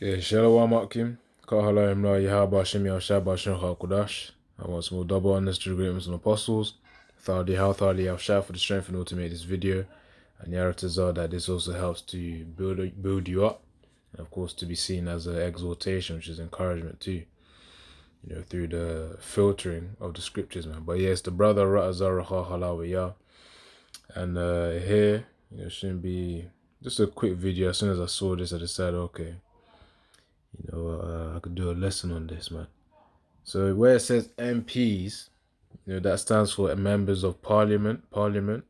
Okay, Shalom Akim. Kahala Imla Yahaba Shemi Al Shaba Shin Kudash. I want some more double honors to the greatness and apostles. Thali How Thali Al Shah for the strength and all to make this video. And Yaratazar that this also helps to build you up. And of course to be seen as an exhortation, which is encouragement too. Through the filtering of the scriptures, man. But yeah, it's the brother Ra'azar Halawiyah. And here, shouldn't be just a quick video. As soon as I saw this, I decided, okay, I could do a lesson on this, man. So where it says MPs, that stands for members of parliament. It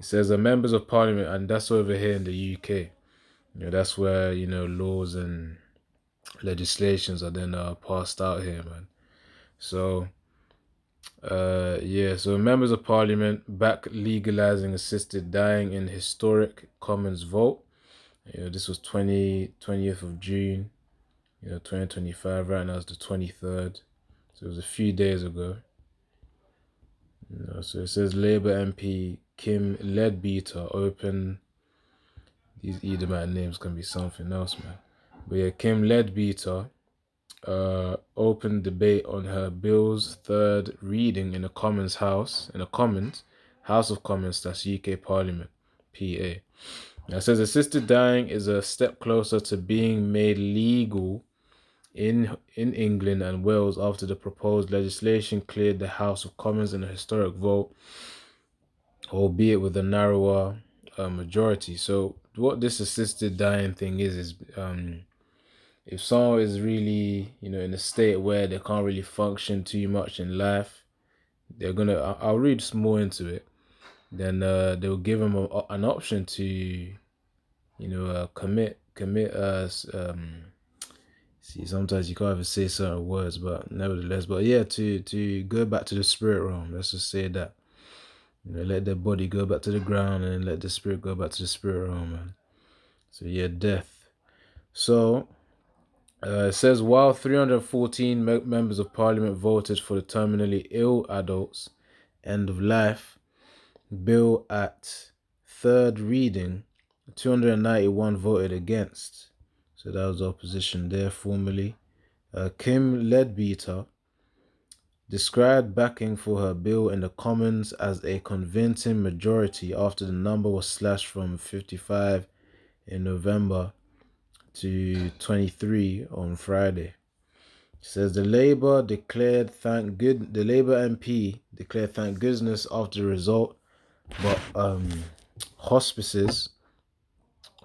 says members of parliament, and that's over here in the UK. That's where laws and legislations are then passed out here, man. So so members of parliament back legalizing assisted dying in historic Commons vote. This was 20th of June. 2025. Right now it's the 23rd. So it was a few days ago. So it says Labour MP Kim Leadbeater open. These Edomite names can be something else, man. But yeah, Kim Leadbeater opened debate on her bill's third reading in the Commons House, House of Commons, that's UK Parliament, PA. Now it says assisted dying is a step closer to being made legal in England and Wales after the proposed legislation cleared the House of Commons in a historic vote, albeit with a narrower majority. So what this assisted dying thing is if someone is really, in a state where they can't really function too much in life, they're gonna. I'll read more into it. Then they'll give them an option to, commit. See, sometimes you can't even say certain words, but nevertheless, but yeah, to go back to the spirit realm. Let's just say that. Let their body go back to the ground and let the spirit go back to the spirit realm, man. So yeah, death. So it says while 314 members of parliament voted for the terminally ill adults end of life bill at third reading, 291 voted against. So that was the opposition there formally. Kim Leadbeater described backing for her bill in the Commons as a convincing majority after the number was slashed from 55 in November to 23 on Friday. It says the Labour MP declared thank goodness after the result, but hospices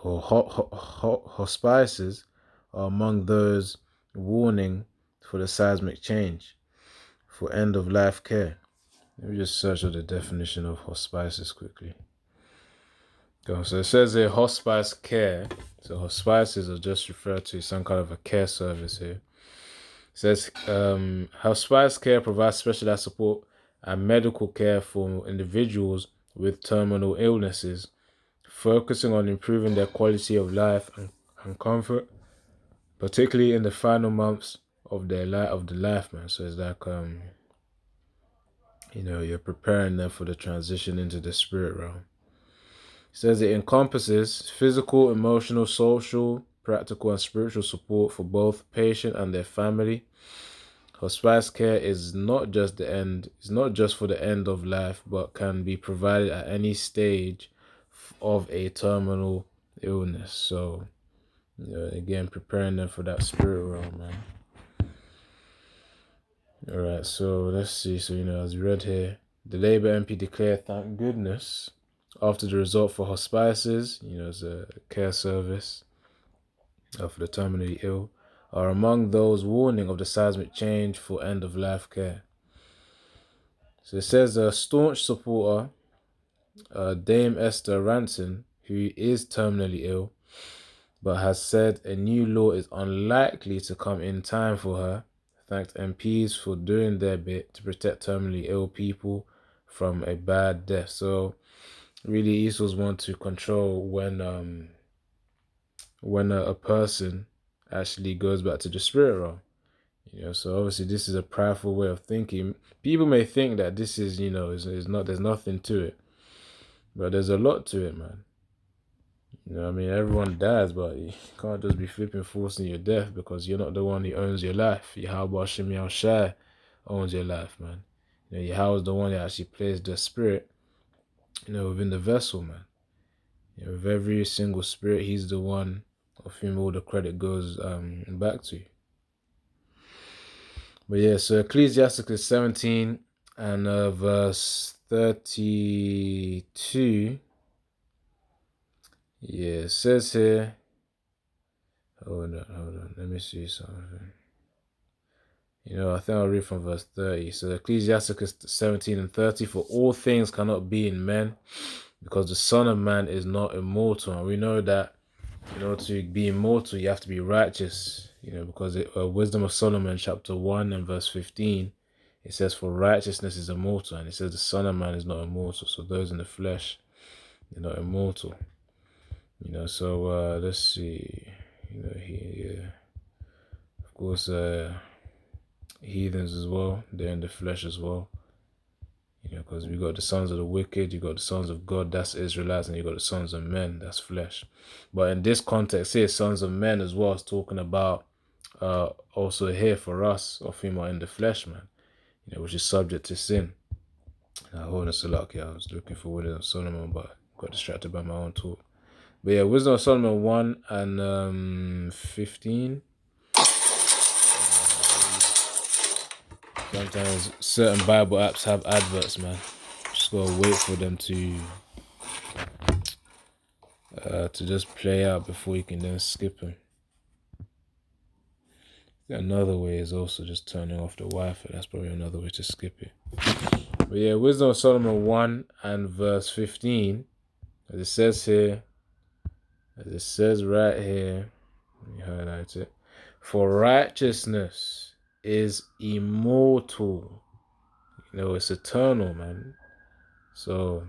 or hospices are among those warning for the seismic change for end-of-life care. Let me just search up the definition of hospices quickly. So it says here hospice care. So hospices are just referred to some kind of a care service here. It says hospice care provides specialized support and medical care for individuals with terminal illnesses, focusing on improving their quality of life and comfort, particularly in the final months of the life, man. So it's like you're preparing them for the transition into the spirit realm. It says it encompasses physical, emotional, social, practical, and spiritual support for both patient and their family. Hospice care is not just for the end of life, but can be provided at any stage of a terminal illness. So, again, preparing them for that spirit realm, man. Alright, so let's see. So, as we read here, the Labour MP declared thank goodness after the result for hospices, as a care service for the terminally ill, are among those warning of the seismic change for end-of-life care. So it says a staunch supporter, Dame Esther Ranson, who is terminally ill, but has said a new law is unlikely to come in time for her, thanked MPs for doing their bit to protect terminally ill people from a bad death. So really, Esau's want to control when a person actually goes back to the spirit realm. So obviously this is a prideful way of thinking. People may think that this is, is not, there's nothing to it. But there's a lot to it, man. You know what I mean? Everyone dies, but you can't just be flipping forcing your death because you're not the one who owns your life. Yahweh Shem Shai owns your life, man. You know, Yahweh is the one that actually plays the spirit, you know, within the vessel, man. You know, with every single spirit, he's the one of whom all the credit goes back to. But yeah, so Ecclesiasticus 17 and verse 32. Yeah, it says here. Hold on. Let me see something. You know, I think I'll read from verse 30. So Ecclesiasticus 17 and 30. For all things cannot be in men, because the Son of Man is not immortal. And we know that in order to be immortal, you have to be righteous. You know, because Wisdom of Solomon, chapter 1 and verse 15, it says, for righteousness is immortal. And it says the Son of Man is not immortal. So those in the flesh, they're not immortal. You know, so let's see. You know, here, of course, heathens as well. They're in the flesh as well. You know, because we got the sons of the wicked, you got the sons of God, that's Israelites, and you got the sons of men, that's flesh. But in this context here, sons of men as well is talking about also here for us, of whom are in the flesh, man. You know, which is subject to sin. Now, hold on, Salaki, I was looking for Wisdom of Solomon, but got distracted by my own talk. But yeah, Wisdom of Solomon 1 and 15. Sometimes certain Bible apps have adverts, man. Just gotta wait for them to just play out before you can then skip them. Another way is also just turning off the Wi-Fi. That's probably another way to skip it. But yeah, Wisdom of Solomon 1 and verse 15, as it says here, as it says right here, let me highlight it. For righteousness is immortal. You know, it's eternal, man. So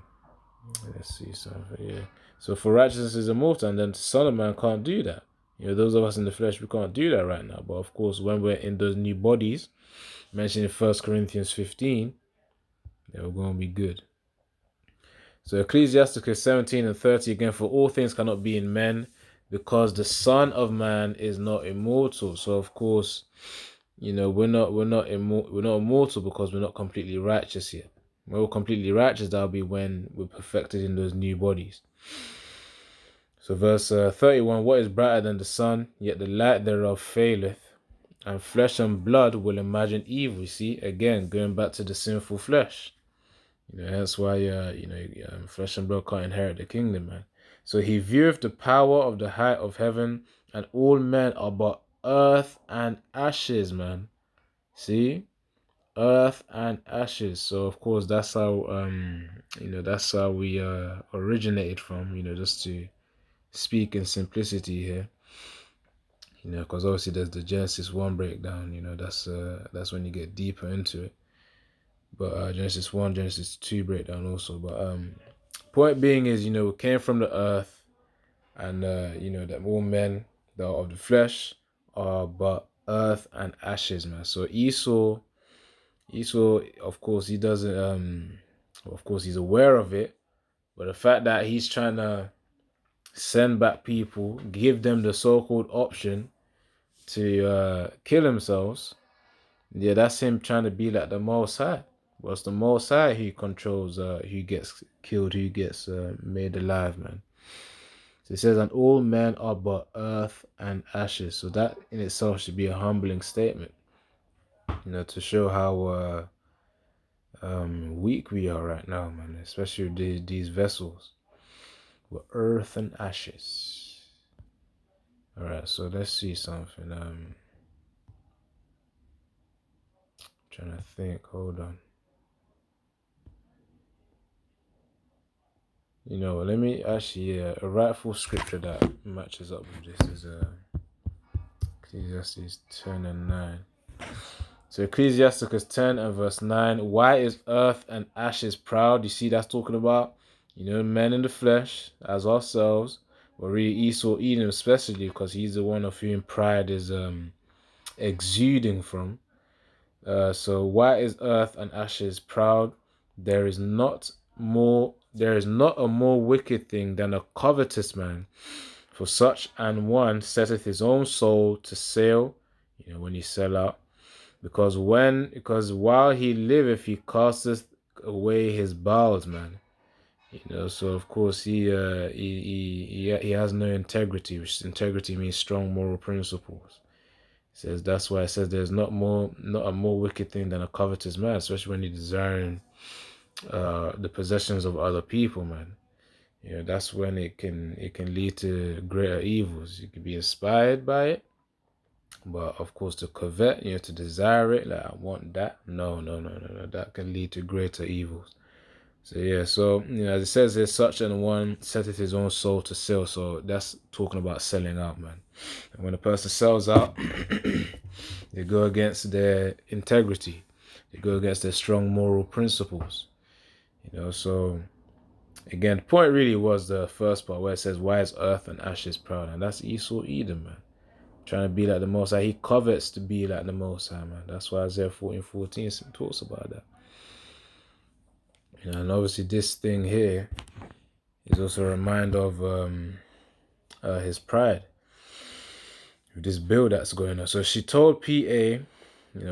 let's see something. Yeah. So for righteousness is immortal, and then the Son of Man can't do that. You know, those of us in the flesh, we can't do that right now. But of course, when we're in those new bodies, mentioned in 1 Corinthians 15, they're going to be good. So Ecclesiasticus 17 and 30 again, for all things cannot be in men, because the Son of Man is not immortal. So of course, you know, we're not immortal because we're not completely righteous yet. When we're completely righteous, that'll be when we're perfected in those new bodies. So verse 31, what is brighter than the sun, yet the light thereof faileth, and flesh and blood will imagine evil. You see, again, going back to the sinful flesh. You know, that's why, flesh and blood can't inherit the kingdom, man. So he vieweth the power of the height of heaven, and all men are but earth and ashes, man. See? Earth and ashes. So, of course, that's how, that's how we originated from, you know, just to speak in simplicity here. You know, because obviously there's the Genesis 1 breakdown, you know, that's when you get deeper into it. But Genesis 1, Genesis 2 breakdown also. But point being is, you know, we came from the earth, and you know, that all men that are of the flesh are but earth and ashes, man. So Esau, of course, he doesn't of course he's aware of it, but the fact that he's trying to send back people, give them the so-called option to kill themselves, yeah, that's him trying to be like the Most High. Well, it's the Most High who controls who gets killed, who gets made alive, man. So it says, and all men are but earth and ashes. So that in itself should be a humbling statement, you know, to show how weak we are right now, man, especially with these vessels. We're earth and ashes. All right, so let's see something. Trying to think. Hold on. You know, let me actually, a rightful scripture that matches up with this is Ecclesiastes 10 and 9. So Ecclesiasticus 10 and verse 9. Why is earth and ashes proud? You see, that's talking about, you know, men in the flesh as ourselves. But really Esau, Edom especially, because he's the one of whom pride is exuding from. So why is earth and ashes proud? There is not more there is not a more wicked thing than a covetous man, for such an one setteth his own soul to sale, when he sell out, because while he liveth he casteth away his bowels, man. So of course he has no integrity, which integrity means strong moral principles. It says that's why it says there's not a more wicked thing than a covetous man, especially when you're desiring the possessions of other people, man. That's when it can lead to greater evils. You can be inspired by it, but of course to covet, to desire it, like I want that. No, no, no, no, no. That can lead to greater evils. So yeah, so as it says here, such an one setteth his own soul to sell. So that's talking about selling out, man. And when a person sells out, they go against their integrity. They go against their strong moral principles. So again, the point really was the first part where it says, "Why is earth and ashes proud?" And that's Esau, Edom, man. Trying to be like the Most High. He covets to be like the Most High, man. That's why Isaiah 14:14 talks about that. And obviously this thing here is also a reminder of his pride with this bill that's going on. So she told PA,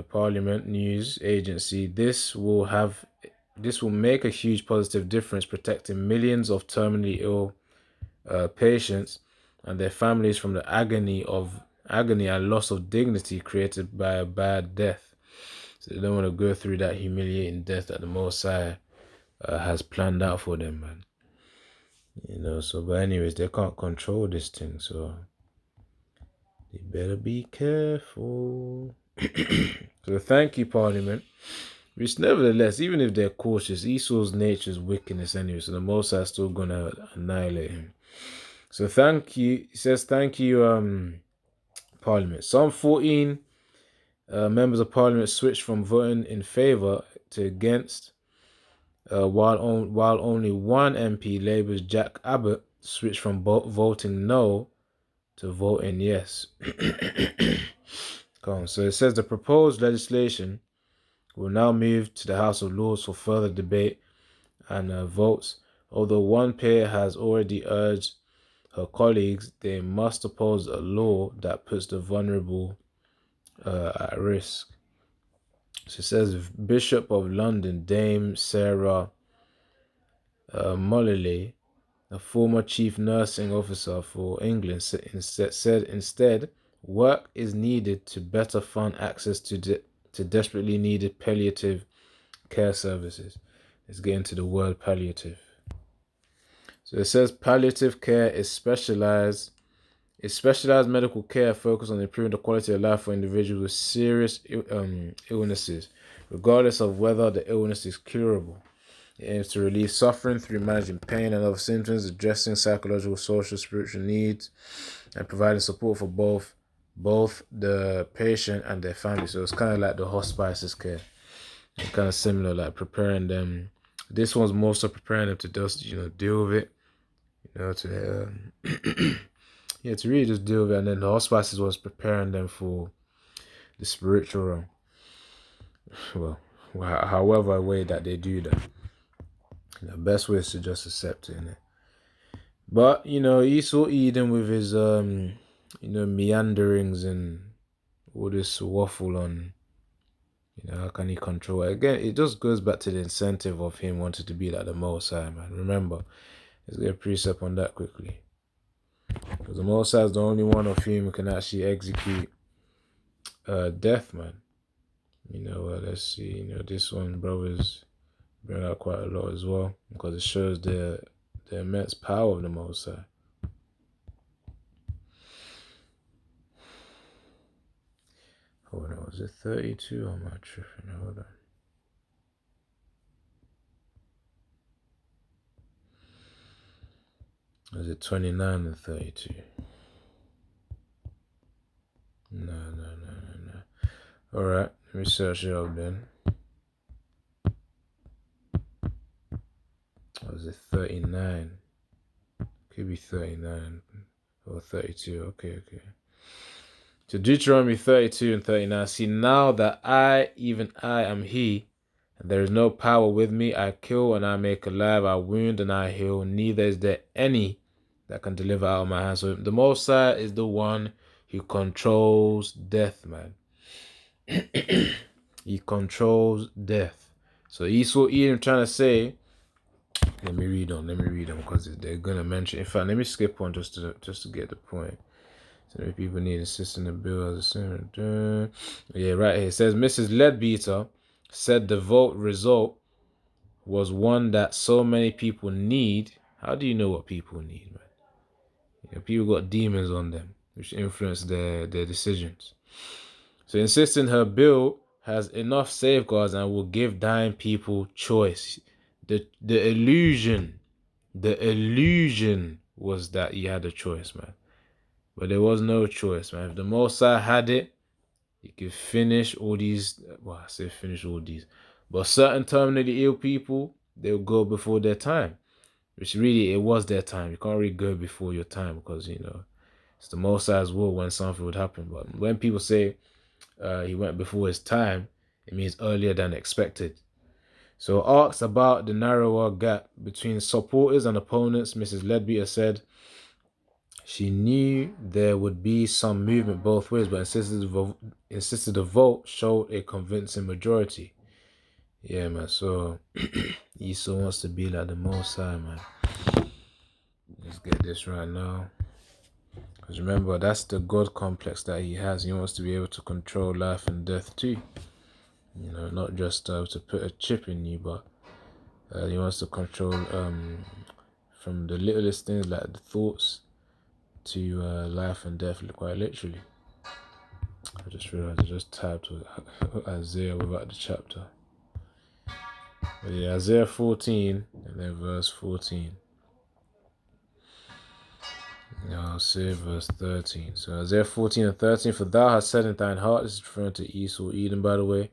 Parliament News Agency, this will make a huge positive difference, protecting millions of terminally ill patients and their families from the agony and loss of dignity created by a bad death. So they don't want to go through that humiliating death that the Most High has planned out for them, man. But anyways, they can't control this thing, so they better be careful. So thank you, Parliament. Which nevertheless, even if they're cautious, Esau's nature is wickedness anyway, so the Most High is still gonna annihilate him. So thank you. He says thank you, Parliament. Some 14 members of Parliament switched from voting in favour to against, while only one MP, Labour's Jack Abbott, switched from voting no to voting yes. So it says the proposed legislation will now move to the House of Lords for further debate and votes. Although one peer has already urged her colleagues they must oppose a law that puts the vulnerable at risk. So it says Bishop of London, Dame Sarah Mullally, a former chief nursing officer for England, said instead, work is needed to better fund access to desperately needed palliative care services. Let's get into the word palliative. So it says palliative care is specialized medical care focused on improving the quality of life for individuals with serious illnesses, regardless of whether the illness is curable. It aims to relieve suffering through managing pain and other symptoms, addressing psychological, social, spiritual needs, and providing support for both the patient and their family. So it's kind of like the hospices care. It's kind of similar, like preparing them. This one's more so preparing them to just, deal with it, to to really just deal with it. And then the hospices was preparing them for the spiritual realm. Well, however way that they do that. The best way is to just accept it, innit? But, Esau Eden with his, meanderings and all this waffle on, how can he control it? Again, it just goes back to the incentive of him wanting to be like the Most High, man. Remember, let's get a precept on that quickly. Because the Most High is the only one of whom who can actually execute death, man. Let's see, this one, brothers bring out quite a lot as well, because it shows the immense power of the Most High. Hold on, was it 32 or am I tripping? Hold on. Was it 29 and 32? No. Alright, let me search it up then. Was it 39? Could be 39 or 32. Okay. So Deuteronomy 32 and 39. See, now that I, even I, am he, And there is no power with me. I kill and I make alive. I wound and I heal. Neither is there any that can deliver out of my hand. So the Most High is the one who controls death, man. He controls death. So Esau Edom trying to say, let me read on because they're gonna mention. In fact, let me skip on just to get the point. So many people need assistance in the bill as a yeah, right here. It says Mrs. Leadbeater said the vote result was one that so many people need. How do you know what people need, man? You know, people got demons on them, which influence their decisions. So insisting her bill has enough safeguards and will give dying people choice. The illusion was that you had a choice, man. But there was no choice, man. If the Most High had it, he could finish all these. Well, I say finish all these, but certain terminally ill people, they'll go before their time. Which really, it was their time. You can't really go before your time because, you know, it's the Most High's will when something would happen. But when people say he went before his time, it means earlier than expected. So asked about the narrower gap between supporters and opponents, Mrs. Leadbeater said she knew there would be some movement both ways, but insisted the vote showed a convincing majority. Yeah, man, so Esau wants to be like the Most High, man. Let's get this right now. Because remember, that's the God complex that he has. He wants to be able to control life and death too. You know, not just to put a chip in you, but he wants to control from the littlest things like the thoughts to life and death, quite literally. I just realized I just typed Isaiah without the chapter. But yeah, Isaiah 14 and then verse 14. I'll say verse 13. So Isaiah 14 and 13. For thou hast said in thine heart, this is referring to Esau, Edom, by the way,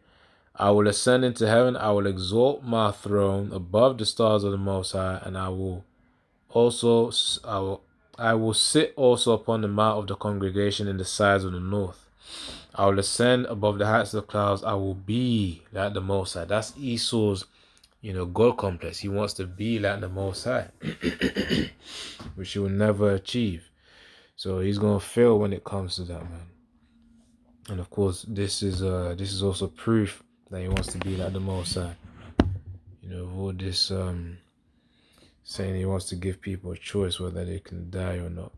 I will ascend into heaven, I will exalt my throne above the stars of the Most High, and I will sit also upon the mount of the congregation in the sides of the north. I will ascend above the heights of the clouds. I will be like the Most High. That's Esau's, you know, God complex. He wants to be like the Most High, which he will never achieve. So he's gonna fail when it comes to that, man. And of course, this is also proof that he wants to be like the Most High. You know, all this saying he wants to give people a choice whether they can die or not.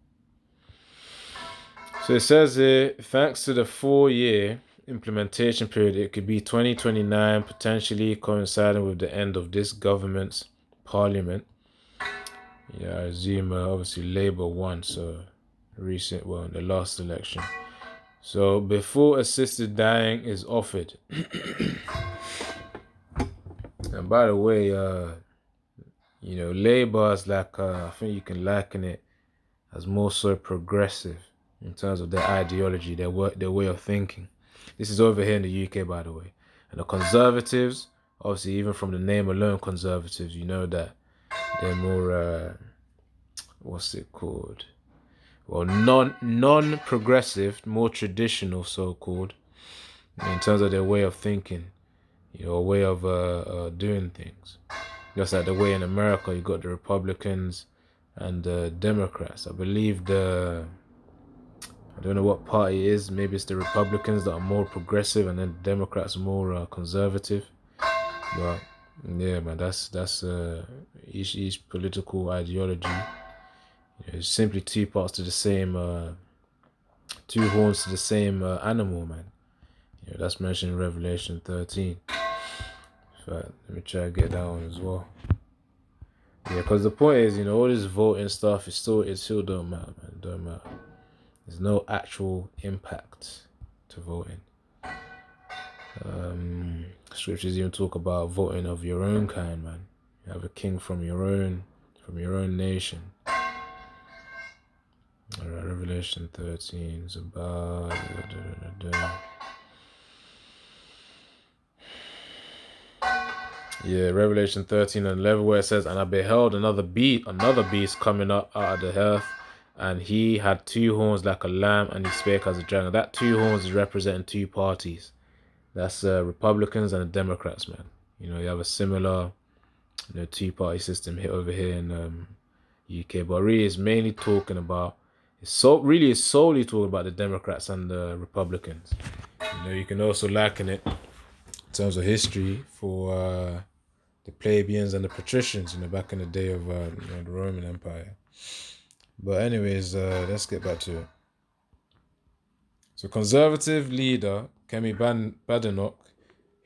So it says here, thanks to the 4-year implementation period, it could be 2029, potentially coinciding with the end of this government's parliament. Yeah, I assume obviously Labour won, so the last election. So before assisted dying is offered. And by the way, you know, Labour is like, I think you can liken it as more so progressive in terms of their ideology, their way of thinking. This is over here in the UK, by the way. And the Conservatives, obviously, even from the name alone, Conservatives, you know that they're more, what's it called? Well, non-progressive, more traditional, so-called, in terms of their way of thinking, you know, a way of doing things. Just like the way in America, you got the Republicans and the Democrats. I believe I don't know what party it is. Maybe it's the Republicans that are more progressive, and then the Democrats more conservative. But yeah, man, that's each political ideology. You know, it's simply two parts to the same, two horns to the same animal, man. You know, that's mentioned in Revelation 13. So let me try to get that one as well. Yeah, because the point is, you know, all this voting stuff, it still don't matter, man. It don't matter. There's no actual impact to voting. Scriptures even talk about voting of your own kind, man. You have a king from your own nation. Alright, Revelation 13 is about yeah, Revelation 13 and 11, where it says, and I beheld another beast coming up out of the earth, and he had 2 horns like a lamb, and he spake as a dragon. That 2 horns is representing 2 parties. That's Republicans and the Democrats, man. You know, you have a similar, two-party system here over here in UK, but really it's mainly talking about it's solely talking about the Democrats and the Republicans. You know, you can also liken it in terms of history for the plebeians and the patricians, back in the day of the Roman Empire. But anyways, let's get back to it. So conservative leader Kemi Badenoch,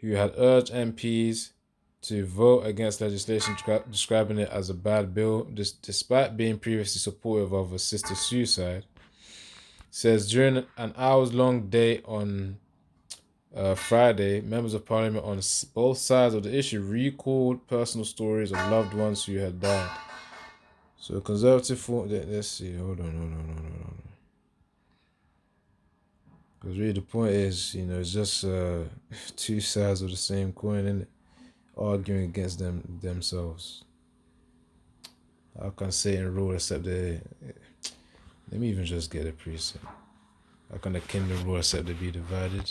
who had urged MPs to vote against legislation describing it as a bad bill, despite being previously supportive of assisted suicide, says during an hours-long debate on Friday, members of parliament on both sides of the issue recalled personal stories of loved ones who had died. So conservative form. Let's see. Hold on. Because really the point is, it's just two sides of the same coin, isn't it? Arguing against themselves. How can Satan rule except they? Let me even just get a precept. How can the kingdom rule except they be divided?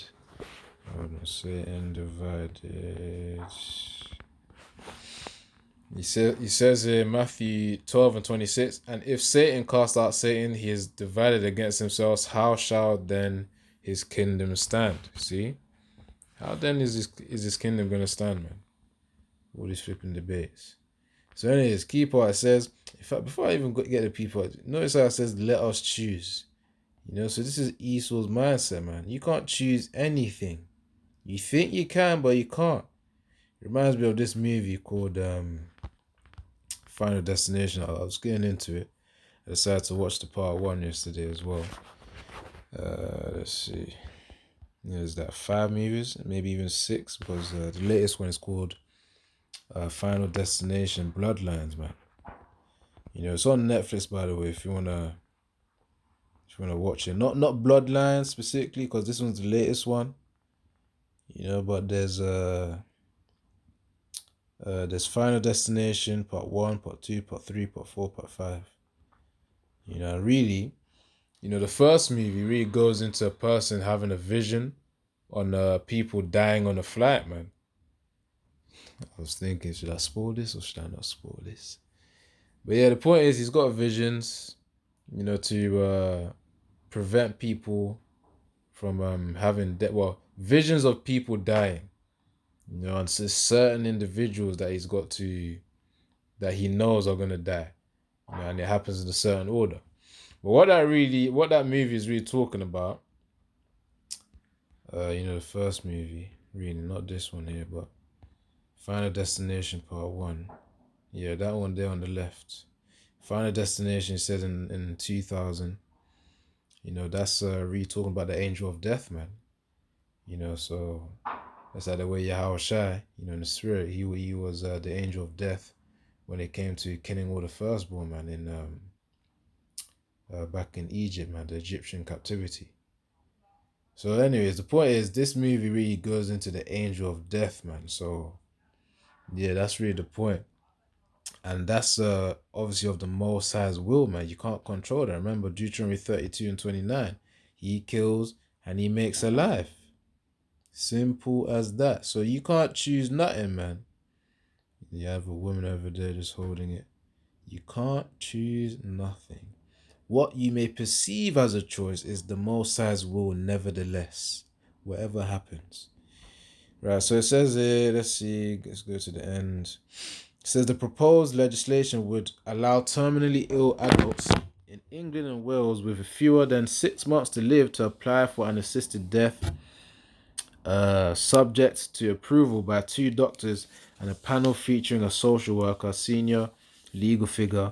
Hold on, Satan divided. He says in Matthew 12:26, and if Satan cast out Satan, he is divided against himself. How shall then his kingdom stand? See? How then is his kingdom going to stand, man? All these flipping debates. So anyways, key part says, in fact, before I even get the people, notice how it says, let us choose. So this is Esau's mindset, man. You can't choose anything. You think you can, but you can't. It reminds me of this movie called Final Destination. I was getting into it. I decided to watch the part 1 yesterday as well. Let's see. There's that 5 movies, maybe even 6, because the latest one is called Final Destination Bloodlines, man. It's on Netflix, by the way, if you wanna watch it. Not Bloodlines specifically, because this one's the latest one. But there's Final Destination Part 1, Part 2, Part 3, Part 4, Part 5. Really, the first movie really goes into a person having a vision on people dying on a flight, man. I was thinking, should I spoil this or should I not spoil this? But yeah, the point is he's got visions, to prevent people from having visions of people dying. And certain individuals that he's got that he knows are gonna die. And it happens in a certain order. But what that movie is really talking about, the first movie, really, not this one here, but Final Destination Part 1. Yeah, that one there on the left. Final Destination says in 2000. That's really talking about the angel of death, man. So that's like the way Yahweh Shai, in the spirit, he was the angel of death when it came to killing all the firstborn, man, in back in Egypt, man, the Egyptian captivity. So anyways, the point is this movie really goes into the angel of death, man. So yeah, that's really the point. And that's obviously of the Most High's will, man. You can't control that. Remember Deuteronomy 32:29. He kills and he makes alive. Simple as that. So you can't choose nothing, man. You have a woman over there just holding it. You can't choose nothing. What you may perceive as a choice is the Most High's will, nevertheless, whatever happens. Right, so it says here, let's go to the end. It says the proposed legislation would allow terminally ill adults in England and Wales with fewer than 6 months to live to apply for an assisted death, subject to approval by 2 doctors and a panel featuring a social worker, senior legal figure,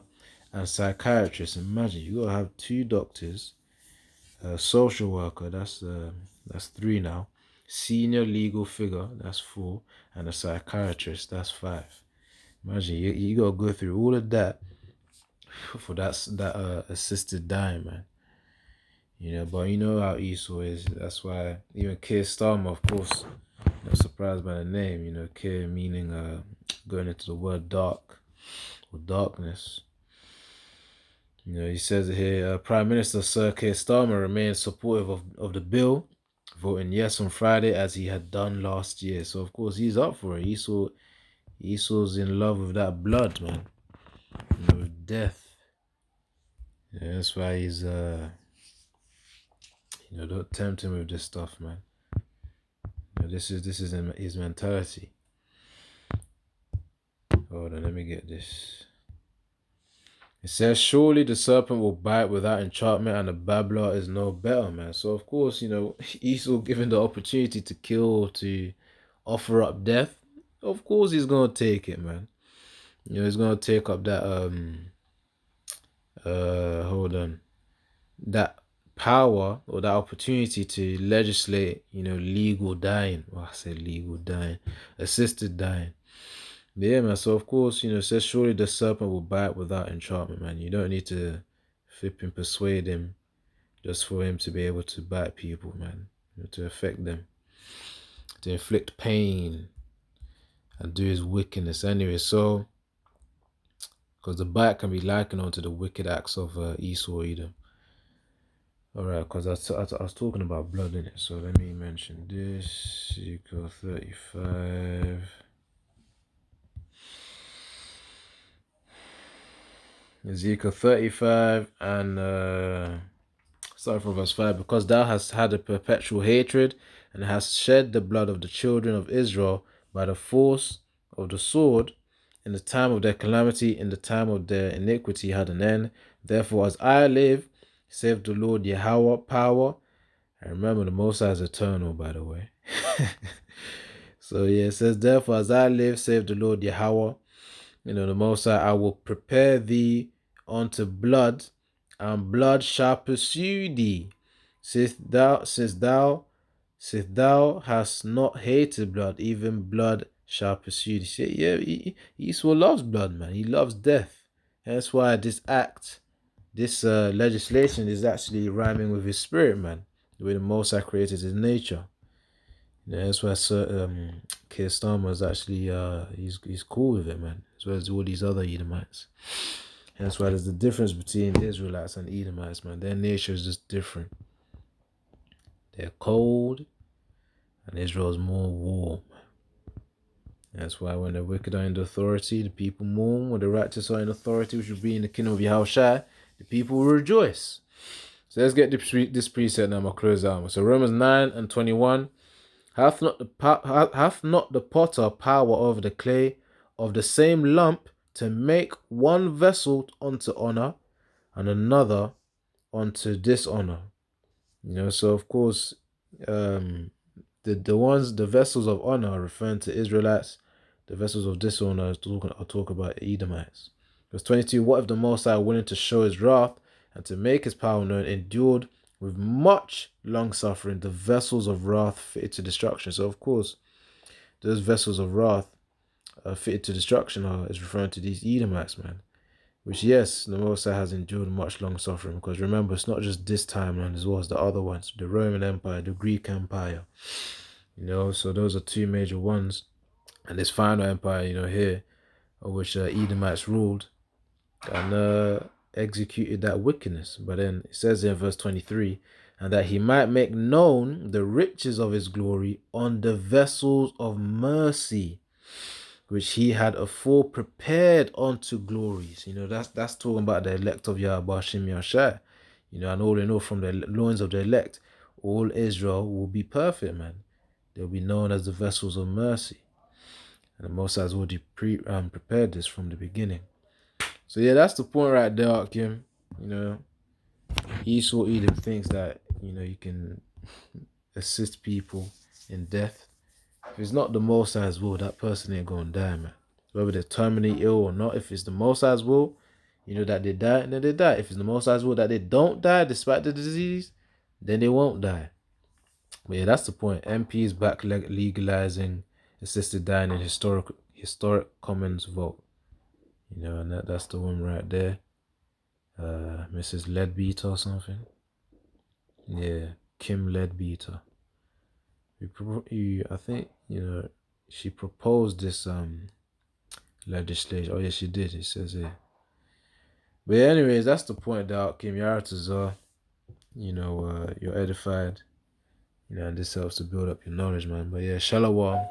and psychiatrist. Imagine you gotta have 2 doctors, a social worker, that's 3 now, senior legal figure, that's 4, and a psychiatrist, that's 5. Imagine you gotta go through all of that for that assisted dying, man. But you know how Esau is. That's why even Keir Starmer, of course, not surprised by the name. Keir meaning going into the word dark or darkness. He says here, Prime Minister Sir Keir Starmer remains supportive of the bill voting yes on Friday as he had done last year. So of course he's up for it. Esau's in love with that blood, man. With death. Yeah, that's why he's don't tempt him with this stuff, man. This is his mentality. Hold on, let me get this. It says, surely the serpent will bite without enchantment, and the babbler is no better, man. So of course, Esau given the opportunity to kill, to offer up death, of course he's gonna take it, man. He's gonna take up that hold on, that power or that opportunity to legislate, legal dying. Well, I say legal dying, assisted dying. Yeah, man. So of course, it says surely the serpent will bite without enchantment, man. You don't need to flip and persuade him just for him to be able to bite people, man. To affect them, to inflict pain, and do his wickedness anyway. So, because the bite can be likened onto the wicked acts of Esau, Edom. Alright, because I was talking about blood in it, so let me mention this. Ezekiel 35. Ezekiel 35 and start from verse 5. Because thou hast had a perpetual hatred and hast shed the blood of the children of Israel by the force of the sword, in the time of their calamity, in the time of their iniquity had an end. Therefore, as I live, save the Lord Yahweh, power. And remember, the Most High is eternal, by the way. So yeah, it says, therefore, as I live, save the Lord Yahweh, the Most High, I will prepare thee unto blood, and blood shall pursue thee. Since thou hast not hated blood, even blood shall pursue thee. See, yeah, Esau loves blood, man. He loves death. That's why this legislation is actually rhyming with his spirit, man. The way the Most High created his nature. Yeah, that's why Keir Starmer is actually he's cool with it, man. As well as all these other Edomites. And that's why there's the difference between Israelites and Edomites, man. Their nature is just different. They're cold, and Israel's more warm. That's why when the wicked are in authority, the people mourn. When the righteous are in authority, which will be in the kingdom of Yahushua, the people will rejoice. So let's get this precept now. I'm gonna close out. So Romans 9:21. Hath not the potter power over the clay of the same lump to make one vessel unto honor and another unto dishonor? So of course, the vessels of honor are referring to Israelites. The vessels of dishonor are talk about Edomites. Verse 22, what if the Most High, willing to show his wrath and to make his power known, endured with much long suffering the vessels of wrath fitted to destruction? So of course, those vessels of wrath fitted to destruction is referring to these Edomites, man. Which, yes, the Most High has endured much long suffering, because remember, it's not just this timeline as well as the other ones, the Roman Empire, the Greek Empire. So those are two major ones. And this final empire, here, of which Edomites ruled and executed that wickedness. But then it says in verse 23, and that he might make known the riches of his glory on the vessels of mercy, which he had afore prepared unto glories. That's talking about the elect of Yahweh Shem Yashai. And all in all, from the loins of the elect, all Israel will be perfect, man. They'll be known as the vessels of mercy. And the Most High has already prepared this from the beginning. So yeah, that's the point right there, Akim. Esau Edom thinks that, you can assist people in death. If it's not the Most High's will, that person ain't gonna die, man. Whether they're terminally ill or not, if it's the Most High's will, that they die, then they die. If it's the Most High's will that they don't die despite the disease, then they won't die. But yeah, that's the point. MP is back legalizing assisted dying in historic commons vote. And that's the one right there. Mrs. Leadbeater or something. Yeah, Kim Leadbeater. I think, she proposed this legislation. Oh yeah, she did. It says here. But yeah, anyways, that's the point, that Kim Yaratazar. You're edified. And this helps to build up your knowledge, man. But yeah, Shalom.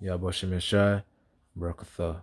Yabashim Yashai, Barakatha.